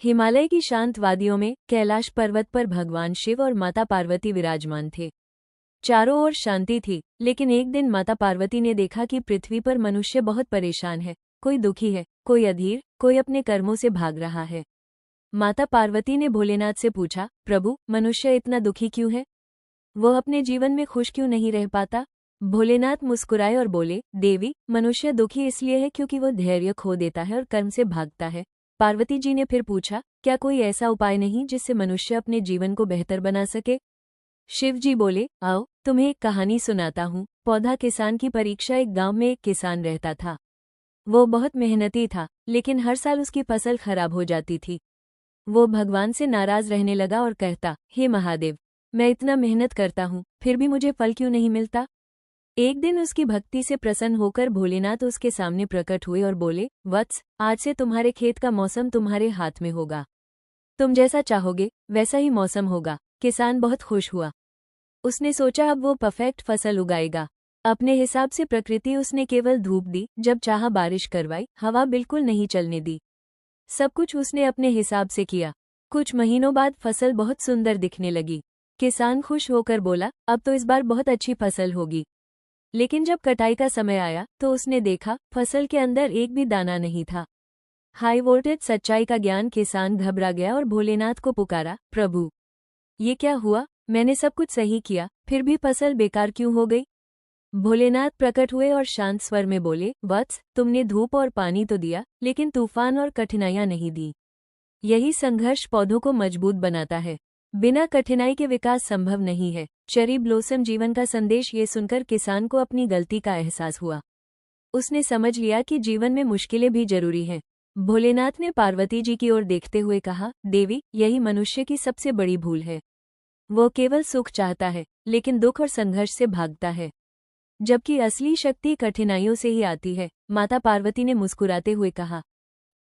हिमालय की शांत वादियों में कैलाश पर्वत पर भगवान शिव और माता पार्वती विराजमान थे। चारों ओर शांति थी, लेकिन एक दिन माता पार्वती ने देखा कि पृथ्वी पर मनुष्य बहुत परेशान है। कोई दुखी है, कोई अधीर, कोई अपने कर्मों से भाग रहा है। माता पार्वती ने भोलेनाथ से पूछा, प्रभु, मनुष्य इतना दुखी क्यों है? वो अपने जीवन में खुश क्यों नहीं रह पाता? भोलेनाथ मुस्कुराए और बोले, देवी, मनुष्य दुखी इसलिए है क्योंकि वो धैर्य खो देता है और कर्म से भागता है। पार्वती जी ने फिर पूछा, क्या कोई ऐसा उपाय नहीं जिससे मनुष्य अपने जीवन को बेहतर बना सके? शिव जी बोले, आओ, तुम्हें एक कहानी सुनाता हूँ। पौधा किसान की परीक्षा। एक गांव में एक किसान रहता था। वो बहुत मेहनती था, लेकिन हर साल उसकी फसल खराब हो जाती थी। वो भगवान से नाराज रहने लगा और कहता, हे महादेव, मैं इतना मेहनत करता हूँ, फिर भी मुझे फल क्यों नहीं मिलता? एक दिन उसकी भक्ति से प्रसन्न होकर भोलेनाथ उसके सामने प्रकट हुए और बोले, वत्स, आज से तुम्हारे खेत का मौसम तुम्हारे हाथ में होगा। तुम जैसा चाहोगे वैसा ही मौसम होगा। किसान बहुत खुश हुआ। उसने सोचा अब वो परफेक्ट फसल उगाएगा। अपने हिसाब से प्रकृति उसने केवल धूप दी, जब चाहा बारिश करवाई, हवा बिल्कुल नहीं चलने दी। सब कुछ उसने अपने हिसाब से किया। कुछ महीनों बाद फसल बहुत सुंदर दिखने लगी। किसान खुश होकर बोला, अब तो इस बार बहुत अच्छी फसल होगी। लेकिन जब कटाई का समय आया तो उसने देखा फसल के अंदर एक भी दाना नहीं था। हाई वोल्टेज सच्चाई का ज्ञान किसान घबरा गया और भोलेनाथ को पुकारा, प्रभु, ये क्या हुआ? मैंने सब कुछ सही किया, फिर भी फसल बेकार क्यों हो गई? भोलेनाथ प्रकट हुए और शांत स्वर में बोले, वत्स, तुमने धूप और पानी तो दिया, लेकिन तूफान और कठिनाइयां नहीं दी। यही संघर्ष पौधों को मजबूत बनाता है। बिना कठिनाई के विकास संभव नहीं है। चेरी ब्लॉसम जीवन का संदेश ये सुनकर किसान को अपनी गलती का एहसास हुआ। उसने समझ लिया कि जीवन में मुश्किलें भी जरूरी हैं। भोलेनाथ ने पार्वती जी की ओर देखते हुए कहा, देवी, यही मनुष्य की सबसे बड़ी भूल है। वो केवल सुख चाहता है, लेकिन दुख और संघर्ष से भागता है, जबकि असली शक्ति कठिनाइयों से ही आती है। माता पार्वती ने मुस्कुराते हुए कहा,